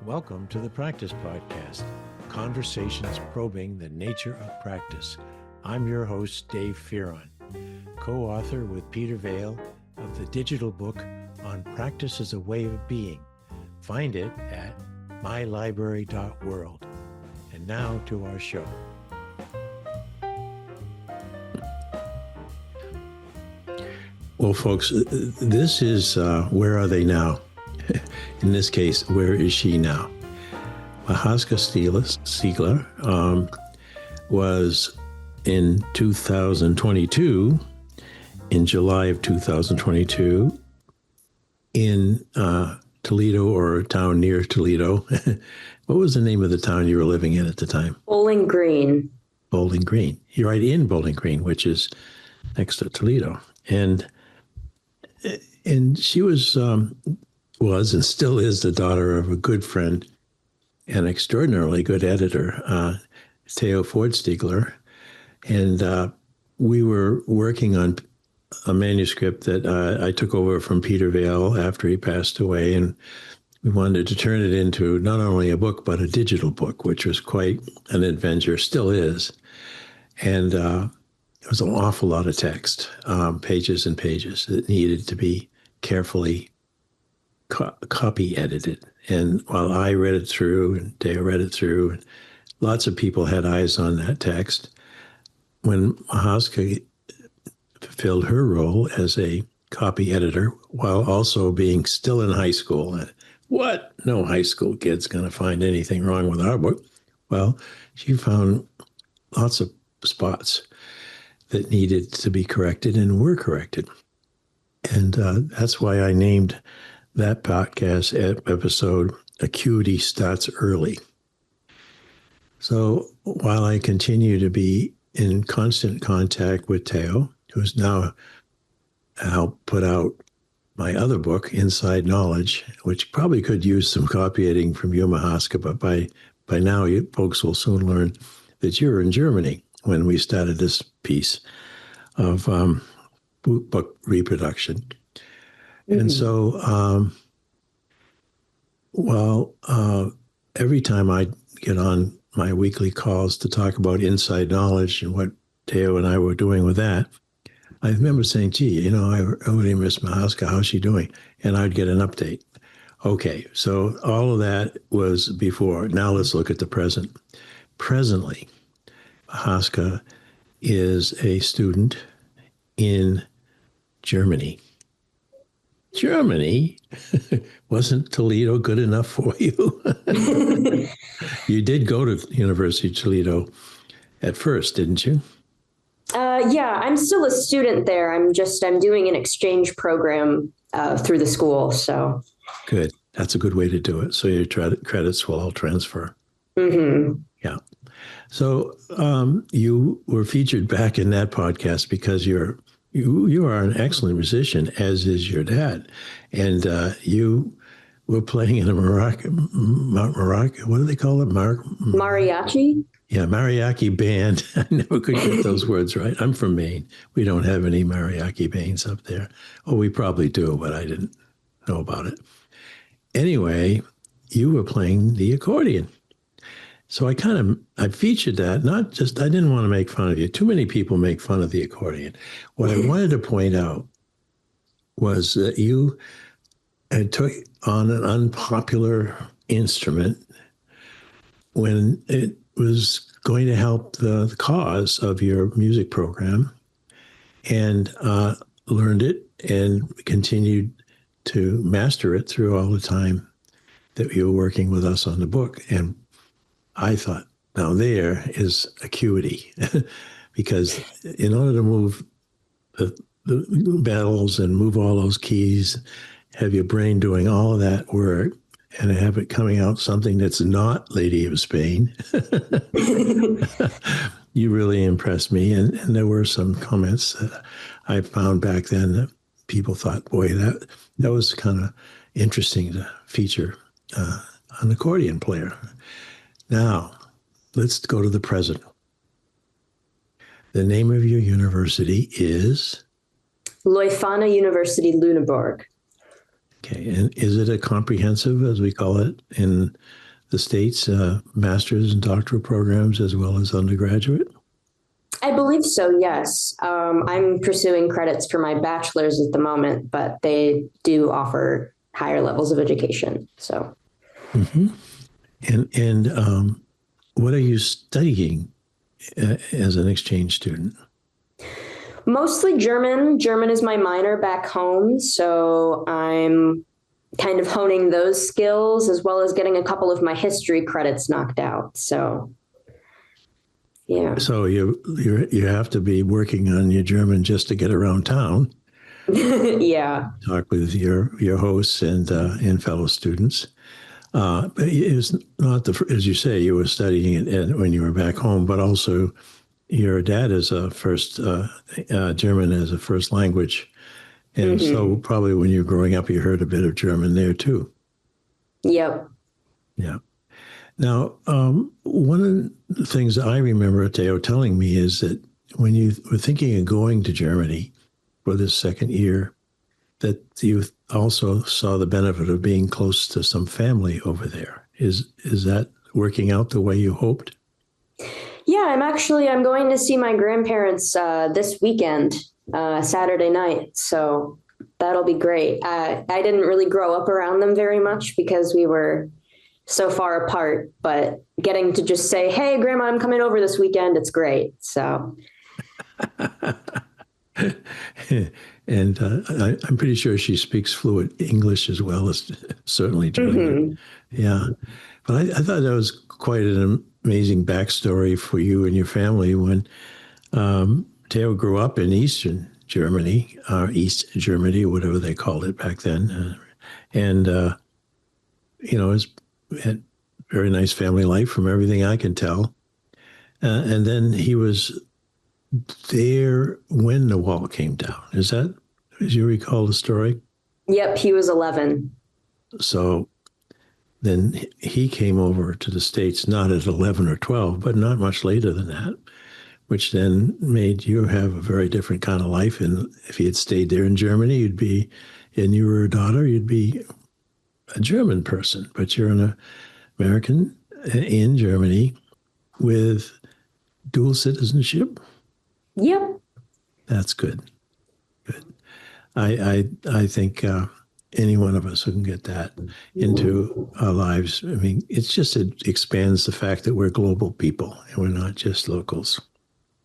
Welcome to the Practice Podcast, conversations probing the nature of practice. I'm your host, Dave Fearon, co-author with Peter Vaill of the digital book on Practice as a Way of Being. Find it at mylibrary.world. And now to our show. Well, folks, this is Where Are They Now? In this case, where is she now? Mahaska Stiegler was in 2022, in July of 2022, in Toledo, or a town near Toledo. What was the name of the town you were living in at the time? Bowling Green. Bowling Green. You're right in Bowling Green, which is next to Toledo. And she was and still is the daughter of a good friend, an extraordinarily good editor, Theo Ford Steigler. And we were working on a manuscript that I took over from Peter Vaill after he passed away. And we wanted to turn it into not only a book, but a digital book, which was quite an adventure, still is. And it was an awful lot of text, pages and pages that needed to be carefully copy edited. And while I read it through and Dale read it through, and lots of people had eyes on that text, when Mahaska fulfilled her role as a copy editor while also being still in high school, what? No high school kid's going to find anything wrong with our book. Well, she found lots of spots that needed to be corrected and were corrected. And that's why I named that podcast episode, Acuity Starts Early. So while I continue to be in constant contact with Theo, who's now helped put out my other book, Inside Knowledge, which probably could use some copyediting from you, Mahaska, but by now you folks will soon learn that you're in Germany when we started this piece of book reproduction. Mm-hmm. And so, every time I get on my weekly calls to talk about Inside Knowledge and what Theo and I were doing with that, I remember saying, gee, I really miss Mahaska. How's she doing? And I'd get an update. Okay, so all of that was before. Now let's look at the present. Presently, Mahaska is a student in Germany. Germany? Wasn't Toledo good enough for you? You did go to University of Toledo at first, didn't you? Yeah, I'm still a student there. I'm doing an exchange program through the school. So good. That's a good way to do it. So your credits will all transfer. Mm-hmm. Yeah. So you were featured back in that podcast because you are an excellent musician, as is your dad, and you were playing in a maraca. What do they call it? Mariachi. Yeah, mariachi band. I never could get those words right. I'm from Maine. We don't have any mariachi bands up there. Oh, we probably do, but I didn't know about it. Anyway, you were playing the accordion. So I featured that, I didn't want to make fun of you. Too many people make fun of the accordion. What I wanted to point out was that you had took on an unpopular instrument when it was going to help the cause of your music program, and learned it and continued to master it through all the time that you were working with us on the book. And I thought, now there is acuity, because in order to move the bells and move all those keys, have your brain doing all of that work and have it coming out something that's not Lady of Spain, you really impressed me. And there were some comments that I found back then that people thought, boy, that was kind of interesting to feature an accordion player. Now, let's go to the present. The name of your university is? Leuphana University, Lüneburg. Okay. And is it a comprehensive, as we call it in the States, master's and doctoral programs as well as undergraduate? I believe so, yes. I'm pursuing credits for my bachelor's at the moment, but they do offer higher levels of education. So, Mm-hmm. And what are you studying as an exchange student? mostly German. German is my minor back home. So, I'm kind of honing those skills as well as getting a couple of my history credits knocked out. So, yeah. So you have to be working on your German just to get around town, Yeah. talk with your hosts and fellow students. But it's not as you say, you were studying it when you were back home, but also your dad is a first German as a first language, and so probably when you're growing up, you heard a bit of German there too. Yep. Yeah. Now, one of the things I remember Theo telling me is that when you were thinking of going to Germany for this second year, that you also saw the benefit of being close to some family over there. Is that working out the way you hoped? Yeah, I'm going to see my grandparents this weekend, Saturday night. So that'll be great. I didn't really grow up around them very much because we were so far apart, but getting to just say, "Hey, Grandma, I'm coming over this weekend," it's great. So, And I'm pretty sure she speaks fluent English as well as certainly German. Yeah. But I thought that was quite an amazing backstory for you and your family when Theo grew up in Eastern Germany, East Germany, whatever they called it back then. And, it's had very nice family life from everything I can tell. And then he was there when the wall came down. As you recall the story? yep, he was 11. So then he came over to the States, not at 11 or 12, but not much later than that, which then made you have a very different kind of life. And if he had stayed there in Germany, and you were a daughter, you'd be a German person, but you're an American in Germany with dual citizenship. Yep. That's good. Good. I think any one of us who can get that into our lives. I mean, it expands the fact that we're global people and we're not just locals.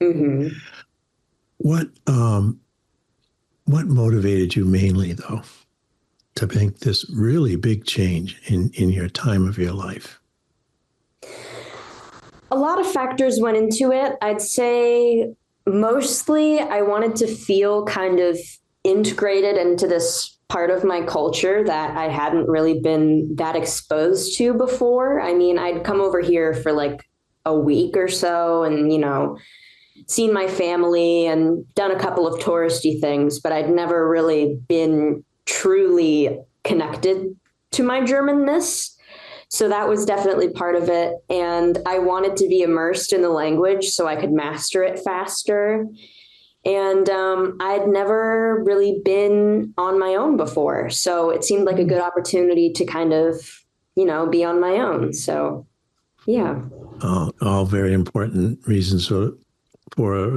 Mm-hmm. What motivated you mainly, though, to make this really big change in your time of your life? A lot of factors went into it. I'd say mostly I wanted to feel kind of integrated into this part of my culture that I hadn't really been that exposed to before. I mean, I'd come over here for like a week or so and, seen my family and done a couple of touristy things, but I'd never really been truly connected to my Germanness. So that was definitely part of it. And I wanted to be immersed in the language so I could master it faster. And I'd never really been on my own before. So it seemed like a good opportunity to kind of, be on my own. So, yeah. All very important reasons for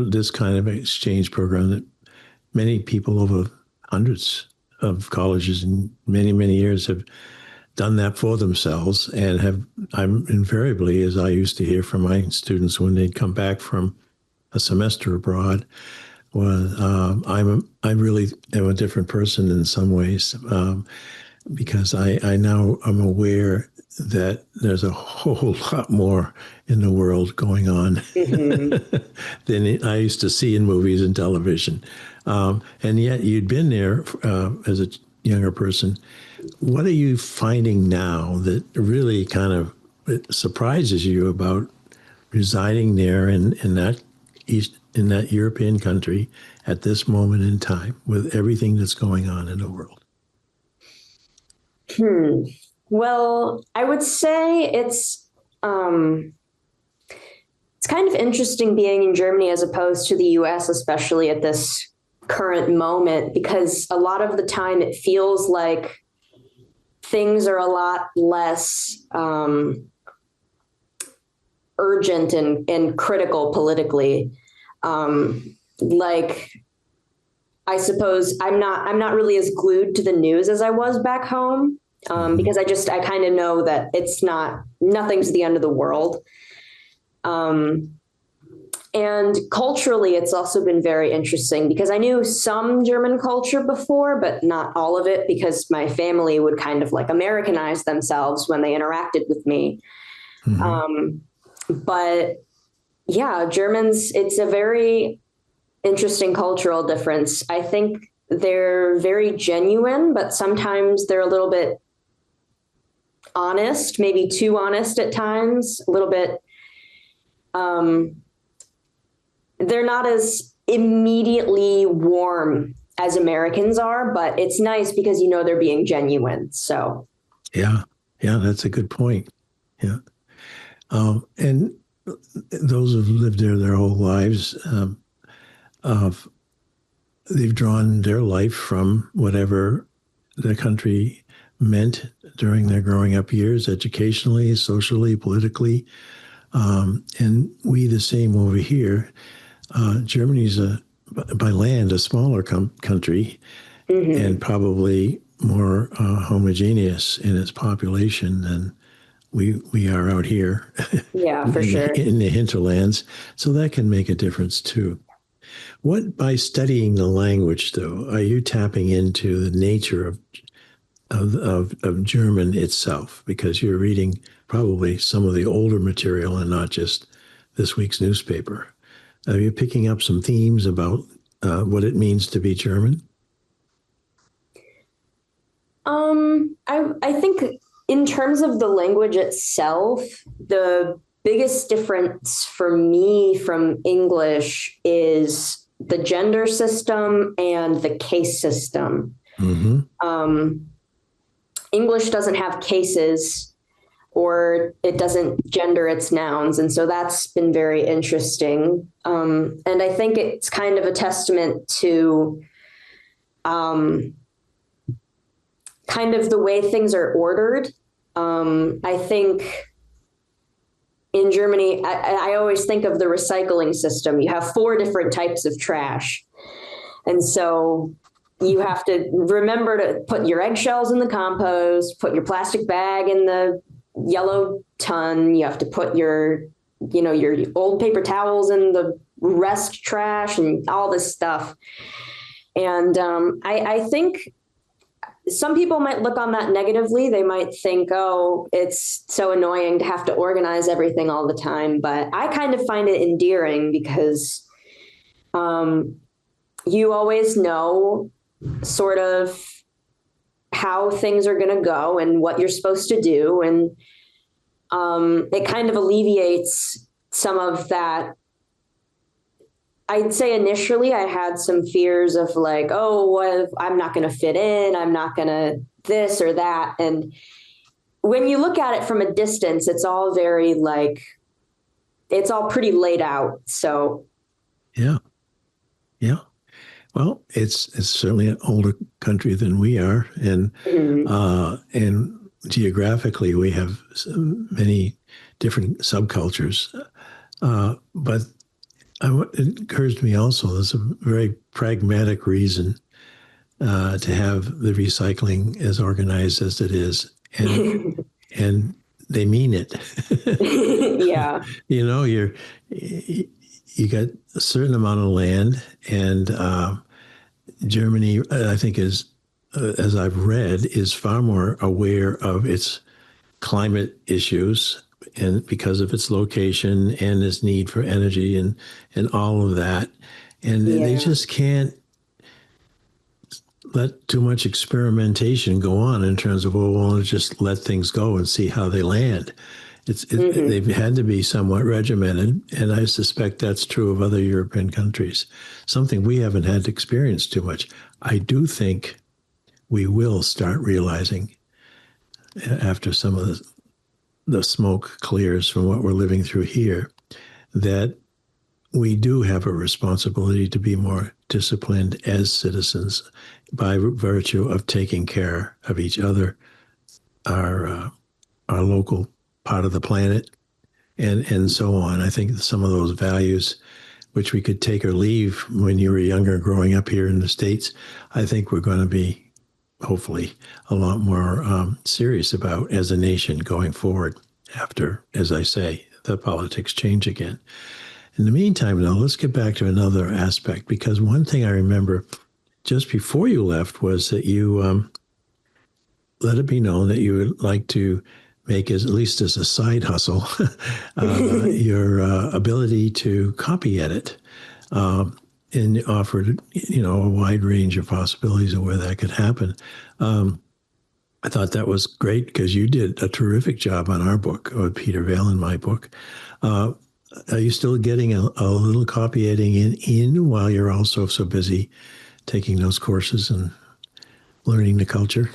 this kind of exchange program that many people over hundreds of colleges in many, many years have done that for themselves and I'm invariably, as I used to hear from my students when they'd come back from a semester abroad, was I really am a different person in some ways because I now am aware that there's a whole lot more in the world going on than I used to see in movies and television. And yet you'd been there as a younger person. What are you finding now that really kind of surprises you about residing there in that European country at this moment in time with everything that's going on in the world? Well, I would say it's kind of interesting being in Germany as opposed to the US, especially at this current moment, because a lot of the time it feels like things are a lot less urgent and critical politically. Like, I suppose I'm not really as glued to the news as I was back home, because I kind of know that nothing's the end of the world. And culturally, it's also been very interesting because I knew some German culture before, but not all of it, because my family would kind of like Americanize themselves when they interacted with me. But yeah, Germans, it's a very interesting cultural difference. I think they're very genuine, but sometimes they're a little bit honest, maybe too honest at times, a little bit. They're not as immediately warm as Americans are, but it's nice because they're being genuine. So yeah, that's a good point. Yeah, and those who've lived there their whole lives, they've drawn their life from whatever the country meant during their growing up years, educationally, socially, politically, and we the same over here. Germany's by land a smaller country, and probably more homogeneous in its population than we are out here. Yeah, for sure. In the hinterlands, so that can make a difference too. What, by studying the language, though, are you tapping into the nature of German itself? Because you're reading probably some of the older material and not just this week's newspaper. Are you picking up some themes about what it means to be German? I think in terms of the language itself, the biggest difference for me from English is the gender system and the case system. English doesn't have cases, or it doesn't gender its nouns. And so that's been very interesting. And I think it's kind of a testament to kind of the way things are ordered. I think in Germany, I always think of the recycling system. You have 4 different types of trash. And so you have to remember to put your eggshells in the compost, put your plastic bag in the yellow ton. You have to put your old paper towels in the rest trash and all this stuff. And I think some people might look on that negatively. They might think, oh, it's so annoying to have to organize everything all the time. But I kind of find it endearing because you always know sort of how things are going to go and what you're supposed to do. And it kind of alleviates some of that. I'd say initially I had some fears of like, oh, what if I'm not going to fit in? I'm not going to this or that. And when you look at it from a distance, it's all very like, it's all pretty laid out. So. Yeah. Well, it's certainly an older country than we are. And, and geographically, we have many different subcultures. But it occurs to me also there's a very pragmatic reason to have the recycling as organized as it is, and they mean it. Yeah, you got a certain amount of land, and Germany, I think, is as I've read, is far more aware of its climate issues, and because of its location and its need for energy and all of that. And they just can't let too much experimentation go on in terms of, well, we'll just let things go and see how they land. They've had to be somewhat regimented, and I suspect that's true of other European countries, something we haven't had to experience too much. I do think we will start realizing after some of the smoke clears from what we're living through here, that we do have a responsibility to be more disciplined as citizens by virtue of taking care of each other our local part of the planet, and so on. I think some of those values, which we could take or leave when you were younger, growing up here in the States, I think we're going to be hopefully a lot more serious about as a nation going forward after, as I say, the politics change again. In the meantime, though, let's get back to another aspect, because one thing I remember just before you left was that you let it be known that you would like to make, as at least as a side hustle, your ability to copy edit, and offered a wide range of possibilities of where that could happen. I thought that was great because you did a terrific job on our book, or Peter Vaill and my book. Are you still getting a little copy editing in while you're also so busy taking those courses and learning the culture?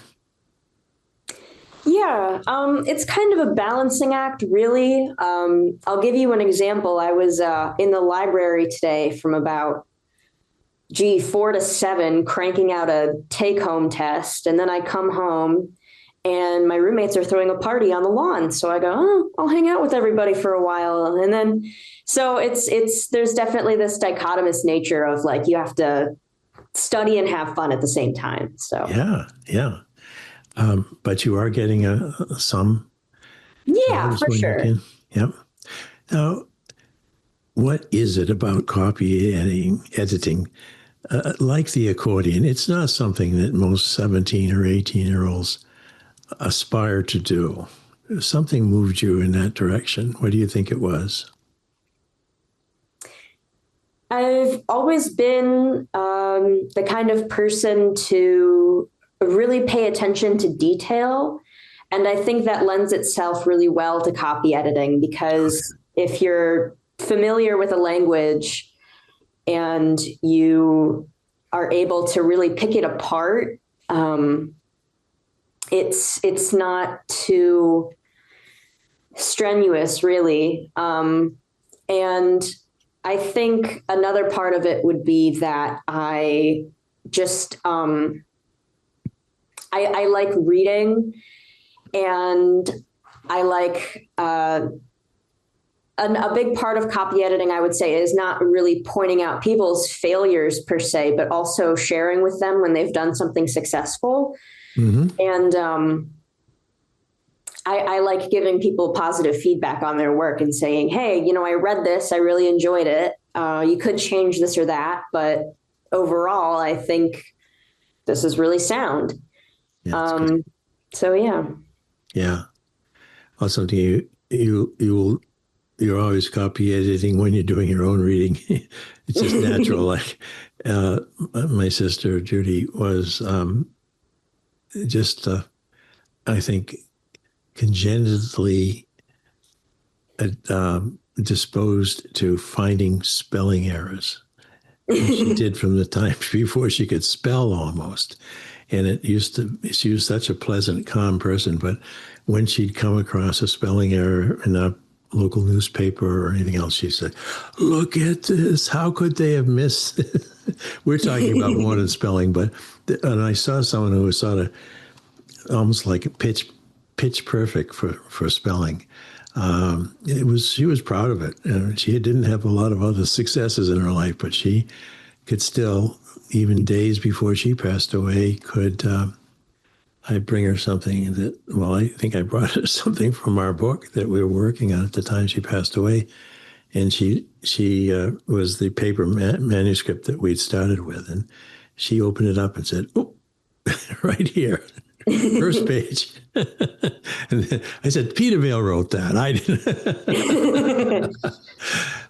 Yeah, it's kind of a balancing act, really. I'll give you an example. I was in the library today from about 4 to 7, cranking out a take-home test, and then I come home and my roommates are throwing a party on the lawn. So I go, oh, I'll hang out with everybody for a while. And then, so there's definitely this dichotomous nature of like, you have to study and have fun at the same time. So yeah. But you are getting some. Yeah, for sure. Yep. Now, what is it about copy editing, like the accordion? It's not something that most 17 or 18-year-olds aspire to do. Something moved you in that direction. What do you think it was? I've always been the kind of person to really pay attention to detail. And I think that lends itself really well to copy editing, because if you're familiar with a language and you are able to really pick it apart, it's not too strenuous, really. And I think another part of it would be that I just I like reading, and I like a big part of copy editing, I would say, is not really pointing out people's failures per se, but also sharing with them when they've done something successful. Mm-hmm. And I like giving people positive feedback on their work and saying, hey, I read this, I really enjoyed it. You could change this or that, but overall, I think this is really sound. Yeah, so yeah. Yeah. Also, you're always copy editing when you're doing your own reading. It's just natural. Like my sister Judy was just, I think, congenitally disposed to finding spelling errors. She did from the time before she could spell almost. And she was such a pleasant, calm person. But when she'd come across a spelling error in a local newspaper or anything else, she said, look at this. How could they have missed it? We're talking about more than spelling, and I saw someone who was sort of almost like pitch perfect for spelling. She was proud of it. She didn't have a lot of other successes in her life, but she could still, even days before she passed away, I bring her something that, I think I brought her something from our book that we were working on at the time she passed away. And she was the paper manuscript that we'd started with. And she opened it up and said, oh, right here. First page. And I said, Peter Vaill wrote that. I didn't.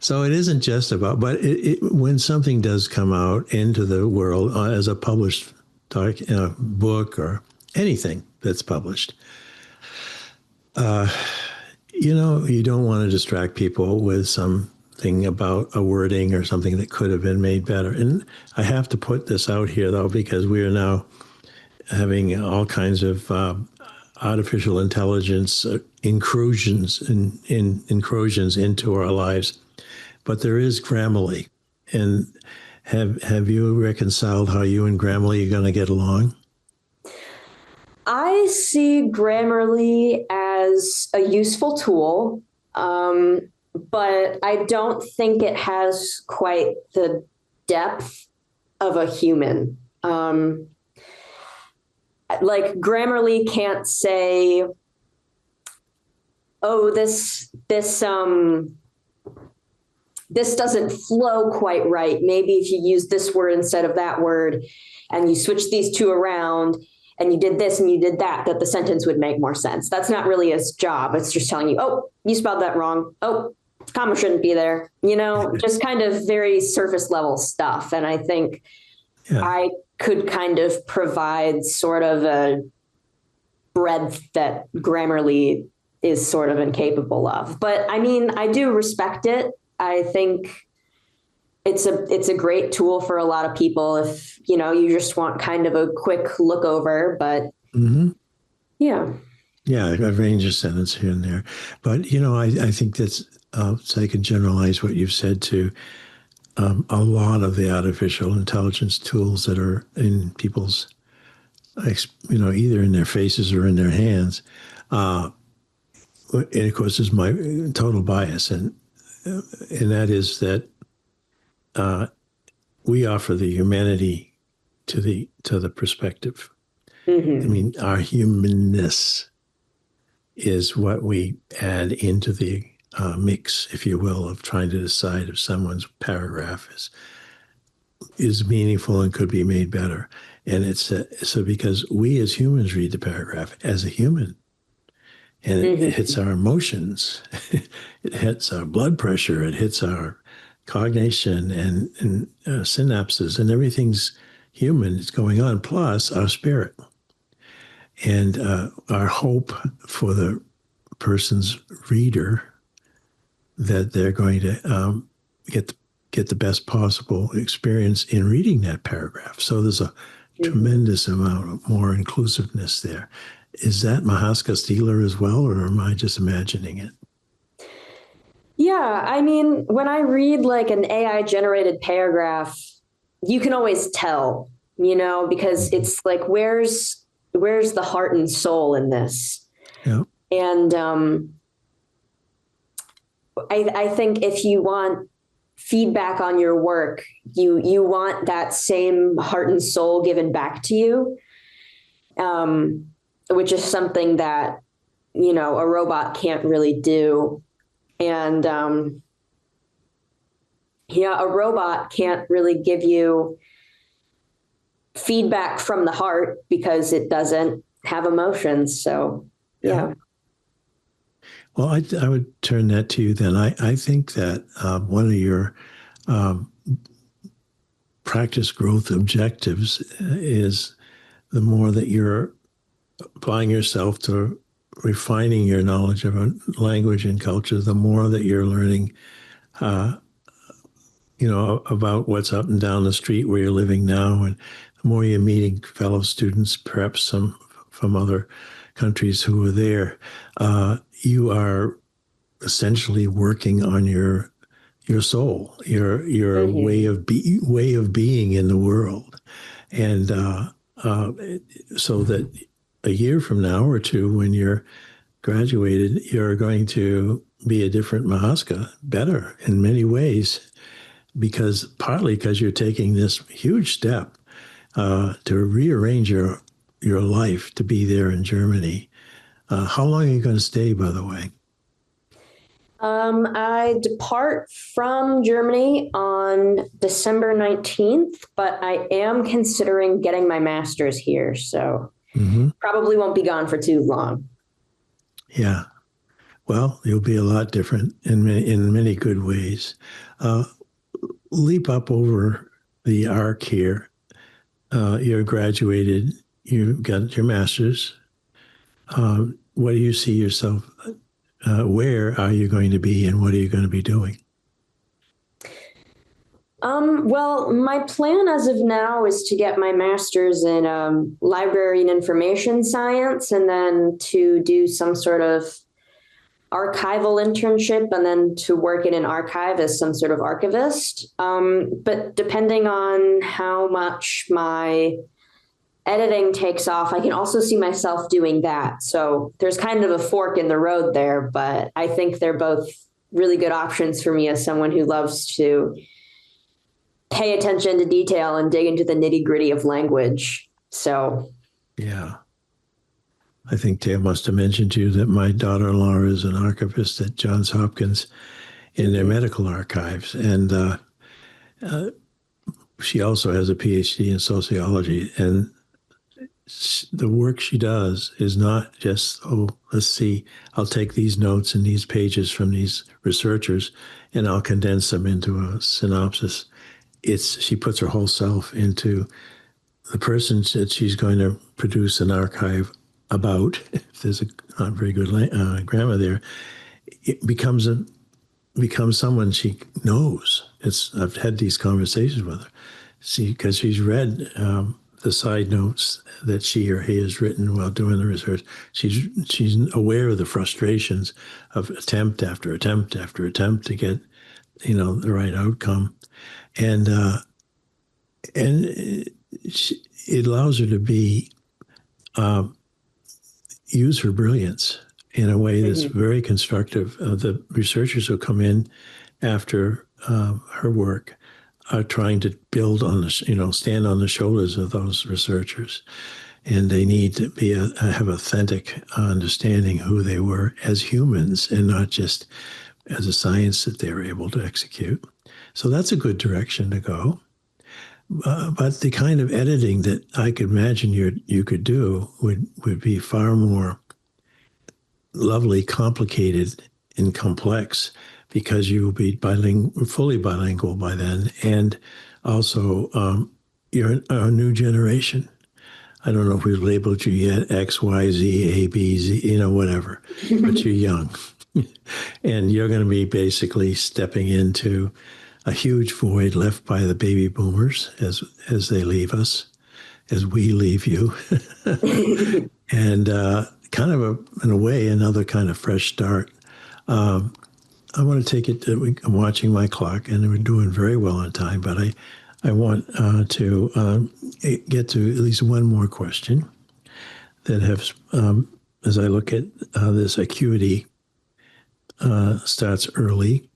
So it isn't just about, but when something does come out into the world as a published book or anything that's published, you don't want to distract people with something about a wording or something that could have been made better. And I have to put this out here, though, because we are now having all kinds of artificial intelligence incursions into our lives. But there is Grammarly. And have you reconciled how you and Grammarly are going to get along? I see Grammarly as a useful tool, but I don't think it has quite the depth of a human. Like Grammarly can't say, "Oh, this doesn't flow quite right. Maybe if you use this word instead of that word, and you switch these two around." And you did this and you did that, that the sentence would make more sense. That's not really his job. It's just telling you, oh, you spelled that wrong. Oh, comma shouldn't be there. Just kind of very surface level stuff. And I think I could kind of provide sort of a breadth that Grammarly is sort of incapable of. But I mean, I do respect it. I think it's a great tool for a lot of people if, you just want kind of a quick look over, but yeah. Yeah, I arrange a sentence here and there. But, I think that's, so I can generalize what you've said to a lot of the artificial intelligence tools that are in people's, either in their faces or in their hands. And of course, is my total bias. And that is that we offer the humanity to the perspective. I mean, our humanness is what we add into the mix, if you will, of trying to decide if someone's paragraph is meaningful and could be made better. And it's so because we as humans read the paragraph as a human, and it hits our emotions, it hits our blood pressure, it hits our cognition and synapses, and everything's human. It's going on, plus our spirit. And our hope for the person's reader that they're going to get the best possible experience in reading that paragraph. So there's a tremendous amount of more inclusiveness there. Is that Mahaska Stiegler as well, or am I just imagining it? Yeah, I mean, when I read like an AI generated paragraph, you can always tell, because it's like, where's the heart and soul in this? Yeah. And I think if you want feedback on your work, you want that same heart and soul given back to you, which is something that, a robot can't really do. And a robot can't really give you feedback from the heart because it doesn't have emotions. So, yeah. Well, I would turn that to you then. I think that one of your practice growth objectives is the more that you're applying yourself to refining your knowledge of a language and culture, the more that you're learning, about what's up and down the street where you're living now, and the more you're meeting fellow students, perhaps some from other countries who are there, you are essentially working on your soul, your way of being in the world, and so that a year from now or two, when you're graduated, you're going to be a different Mahaska, better in many ways, partly because you're taking this huge step to rearrange your life to be there in Germany. How long are you going to stay, by the way? I depart from Germany on December 19th, but I am considering getting my master's here. So probably won't be gone for too long. Yeah. Well, you'll be a lot different in many good ways. Leap up over the arc here. You're graduated. You got your master's. What do you see yourself? Where are you going to be, and what are you going to be doing? Well, my plan as of now is to get my master's in library and information science, and then to do some sort of archival internship, and then to work in an archive as some sort of archivist. But depending on how much my editing takes off, I can also see myself doing that. So there's kind of a fork in the road there, but I think they're both really good options for me as someone who loves to pay attention to detail and dig into the nitty gritty of language. So, yeah. I think Dale must have mentioned to you that my daughter-in-law is an archivist at Johns Hopkins in their medical archives. And she also has a PhD in sociology. And the work she does is not just, oh, let's see, I'll take these notes and these pages from these researchers and I'll condense them into a synopsis. She puts her whole self into the person that she's going to produce an archive about. If there's a not very good grammar there, it becomes someone she knows. I've had these conversations with her, because she's read the side notes that she or he has written while doing the research. She's aware of the frustrations of attempt after attempt after attempt to get the right outcome, and it allows her to use her brilliance in a way that's very constructive. The researchers who come in after her work are trying to build on stand on the shoulders of those researchers, and they need to have authentic understanding who they were as humans and not just as a science that they were able to execute. So that's a good direction to go. But the kind of editing that I could imagine you could do would be far more lovely, complicated, and complex, because you will be fully bilingual by then, and also you're a new generation. I don't know if we've labeled you yet, X, Y, Z, A, B, Z, whatever, but you're young. And you're going to be basically stepping into a huge void left by the baby boomers as they leave us, as we leave you. And kind of, in a way, another kind of fresh start. I want to take it, I'm watching my clock, and we're doing very well on time, but I want to get to at least one more question that has, as I look at this acuity starts early.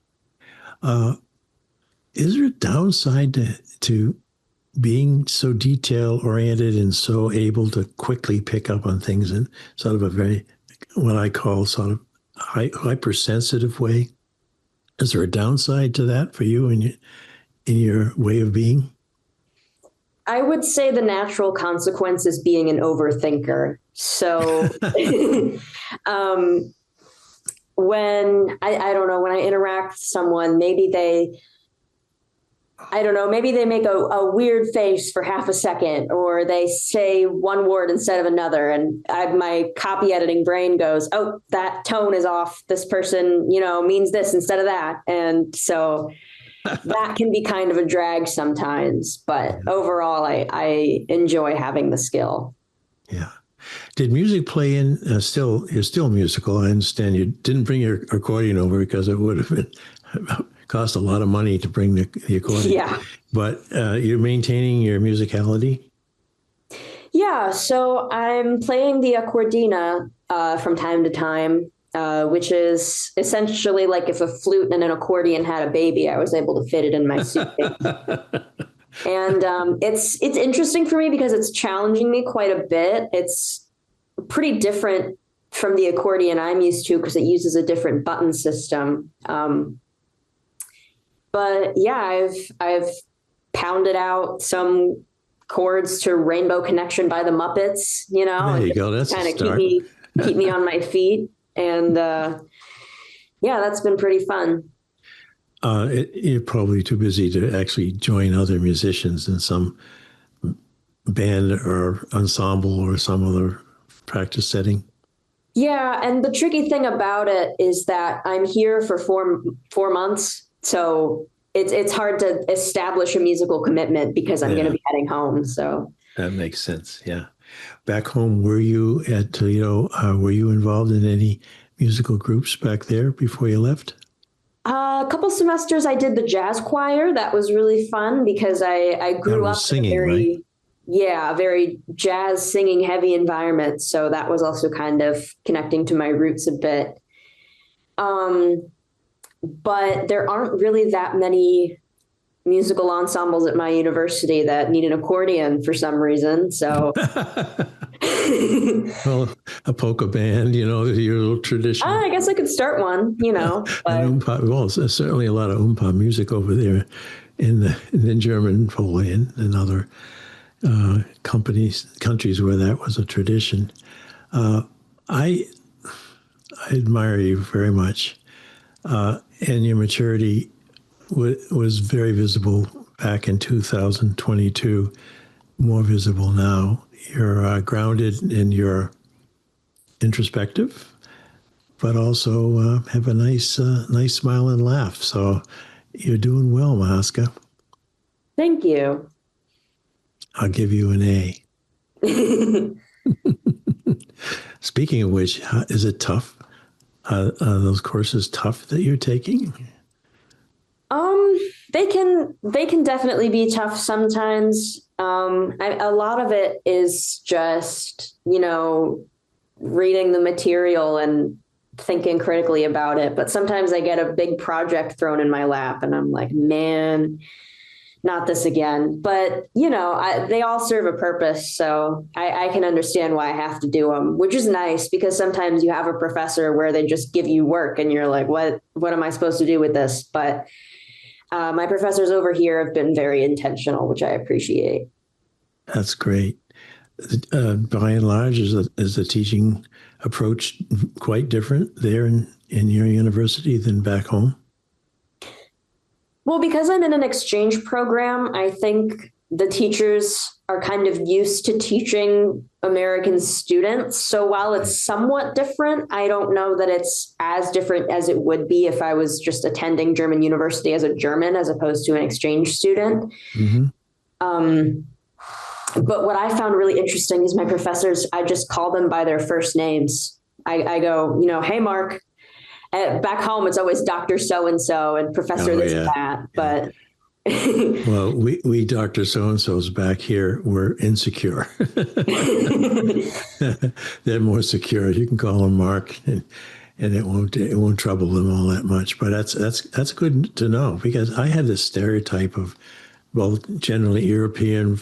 Is there a downside to being so detail oriented and so able to quickly pick up on things in sort of a very, what I call sort of hypersensitive way? Is there a downside to that for you in your way of being? I would say the natural consequence is being an overthinker. So when I don't know, when I interact with someone, maybe they make a weird face for half a second, or they say one word instead of another. And my copy editing brain goes, oh, that tone is off. This person, means this instead of that. And so that can be kind of a drag sometimes, but overall I enjoy having the skill. Yeah. Did music play in, you're still musical. I understand you didn't bring your accordion over because it would have been cost a lot of money to bring the accordion. Yeah. But you're maintaining your musicality? Yeah. So I'm playing the accordina from time to time, which is essentially like if a flute and an accordion had a baby, I was able to fit it in my suitcase. And it's interesting for me because it's challenging me quite a bit. It's pretty different from the accordion I'm used to because it uses a different button system. But yeah, I've pounded out some chords to Rainbow Connection by the Muppets, There you go. That's kind of keep me on my feet. And yeah, that's been pretty fun. You're probably too busy to actually join other musicians in some band or ensemble or some other practice setting. Yeah, and the tricky thing about it is that I'm here for four months, so it's hard to establish a musical commitment because I'm going to be heading home. So that makes sense. Yeah. Back home, were you at Toledo? Were you involved in any musical groups back there before you left? A couple semesters I did the jazz choir. That was really fun because I grew up singing, very, right? yeah, a very jazz singing heavy environment. So that was also kind of connecting to my roots a bit. Um, but there aren't really that many musical ensembles at my university that need an accordion for some reason. So, Well, a polka band, your little tradition. I guess I could start one, And but well, there's certainly a lot of music over there in the German Foley and other countries where that was a tradition. I I admire you very much, and your maturity was very visible back in 2022, more visible now. You're grounded and you're introspective, but also have a nice smile and laugh. So you're doing well, Mahaska. thank you. I'll give you an A. Speaking of which, is it tough? Are those courses tough that you're taking? They can definitely be tough sometimes. A lot of it is just, reading the material and thinking critically about it. But sometimes I get a big project thrown in my lap and I'm like, man, not this again. But, they all serve a purpose. So I can understand why I have to do them, which is nice because sometimes you have a professor where they just give you work and you're like, what am I supposed to do with this? But my professors over here have been very intentional, which I appreciate. That's great. By and large, is the teaching approach quite different there in your university than back home? Well, because I'm in an exchange program, I think the teachers are kind of used to teaching American students. So while it's somewhat different, I don't know that it's as different as it would be if I was just attending German university as a German as opposed to an exchange student. Mm-hmm. But what I found really interesting is my professors, I just call them by their first names. I go, hey, Mark. Back home, it's always Dr. So-and-so and Professor this and that. But well, we Dr. So-and-so's back here, we're insecure. They're more secure. You can call them Mark, and it won't trouble them all that much. But that's good to know, because I had this stereotype of, well, generally European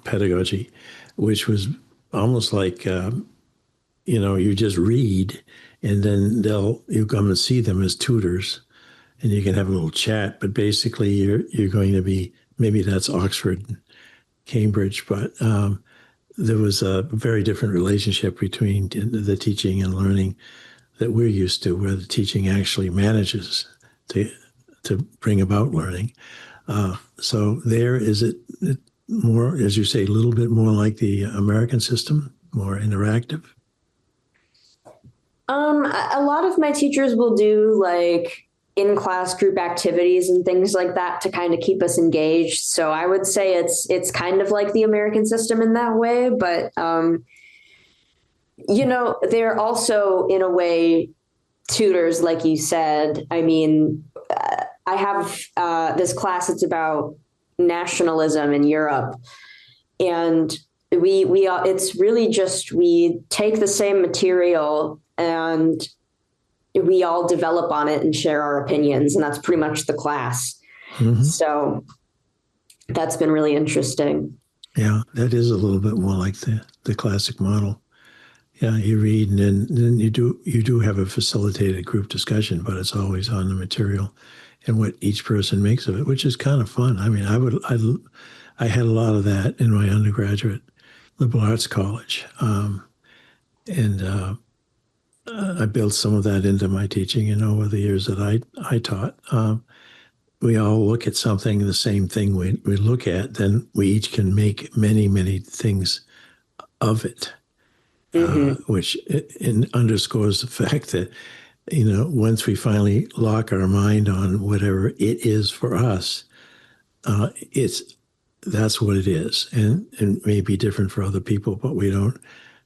pedagogy, which was almost like you just read, and then you come and see them as tutors, and you can have a little chat. But basically, you're going to be, maybe that's Oxford, Cambridge, but there was a very different relationship between the teaching and learning that we're used to, where the teaching actually manages to bring about learning. So there, is it more, as you say, a little bit more like the American system, more interactive? A lot of my teachers will do like in-class group activities and things like that to kind of keep us engaged. So I would say it's kind of like the American system in that way, but they're also in a way tutors, like you said. I mean, I have this class. It's about nationalism in Europe, and it's really just, we take the same material and we all develop on it and share our opinions, and that's pretty much the class. Mm-hmm. So that's been really interesting. Yeah, that is a little bit more like the classic model. Yeah, you read, and then you do have a facilitated group discussion, but it's always on the material and what each person makes of it, which is kind of fun. I mean, I had a lot of that in my undergraduate liberal arts college, and I built some of that into my teaching, over the years that I taught. We all look at something, the same thing we look at, then we each can make many, many things of it, which underscores the fact that, once we finally lock our mind on whatever it is for us, that's what it is. And it may be different for other people, but we don't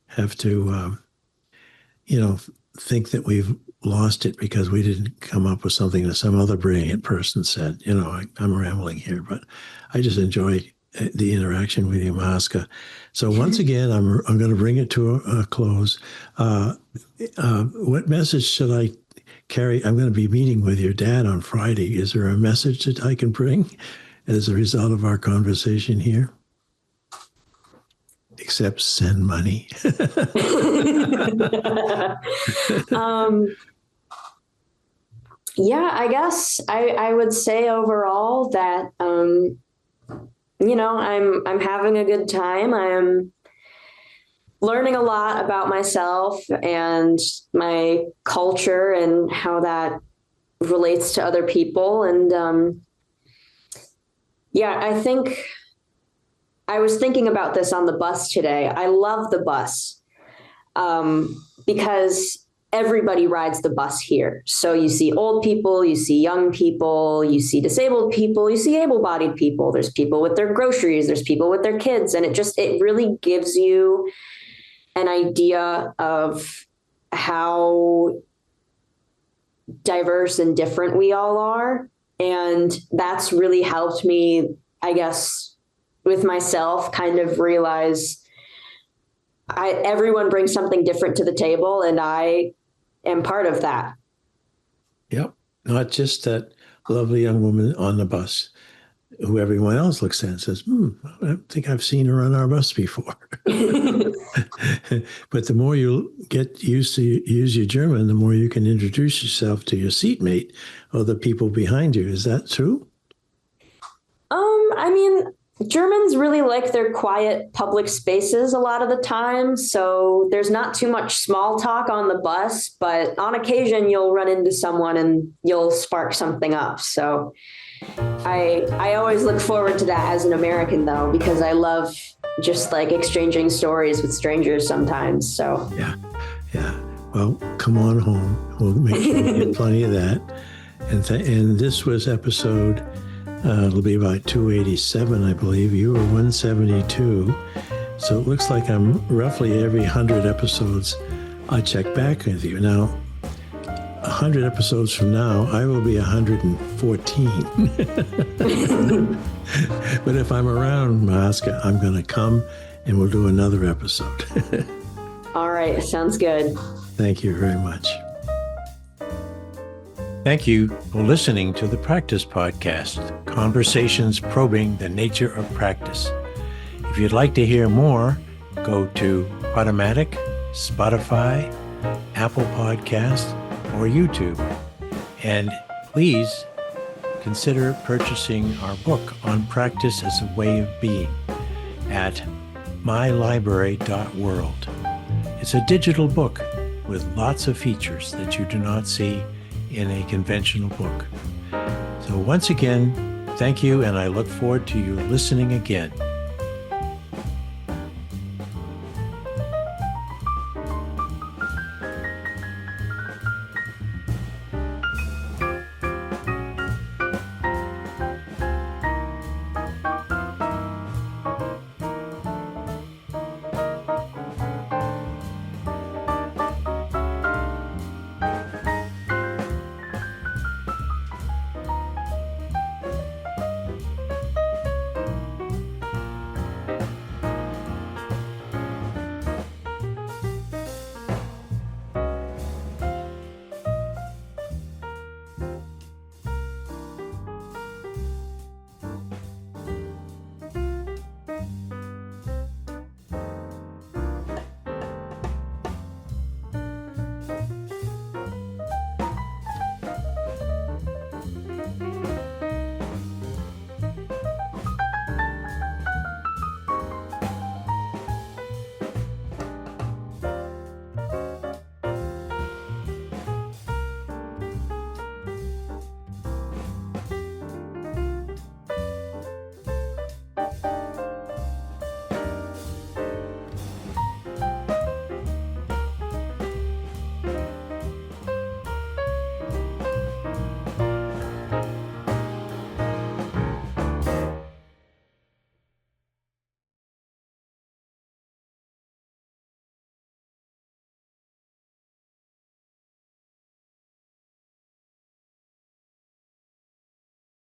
have to, think that we've lost it because we didn't come up with something that some other brilliant person said. I'm rambling here, but I just enjoy the interaction with you, Mahaska. So once again, I'm going to bring it to a close. What message should I carry? I'm going to be meeting with your dad on Friday. Is there a message that I can bring as a result of our conversation here? Except send money. Yeah, I guess I would say overall that I'm having a good time. I am learning a lot about myself and my culture and how that relates to other people. And I think I was thinking about this on the bus today. I love the bus because everybody rides the bus here. So you see old people, you see young people, you see disabled people, you see able-bodied people. There's people with their groceries, there's people with their kids. And it really gives you an idea of how diverse and different we all are. And that's really helped me, I guess, with myself, kind of realize everyone brings something different to the table, and I am part of that. Yep. Not just that lovely young woman on the bus who everyone else looks at and says, I think I've seen her on our bus before. But the more you get used to use your German, the more you can introduce yourself to your seatmate or the people behind you. Is that true? I mean, Germans really like their quiet public spaces a lot of the time. So there's not too much small talk on the bus, but on occasion you'll run into someone and you'll spark something up. So I always look forward to that as an American, though, because I love just like exchanging stories with strangers sometimes. So yeah. Well, come on home. We'll make sure you get plenty of that. And this was episode. It'll be about 287, I believe. You were 172. So it looks like I'm roughly every 100 episodes, I check back with you. Now, 100 episodes from now, I will be 114. But if I'm around, Mahaska, I'm going to come and we'll do another episode. All right. Sounds good. Thank you very much. Thank you for listening to the Practice Podcast, conversations probing the nature of practice. If you'd like to hear more, go to Automatic, Spotify, Apple Podcast, or YouTube. And please consider purchasing our book on practice as a way of being at mylibrary.world. It's a digital book with lots of features that you do not see in a conventional book. So once again, thank you, and I look forward to you listening again.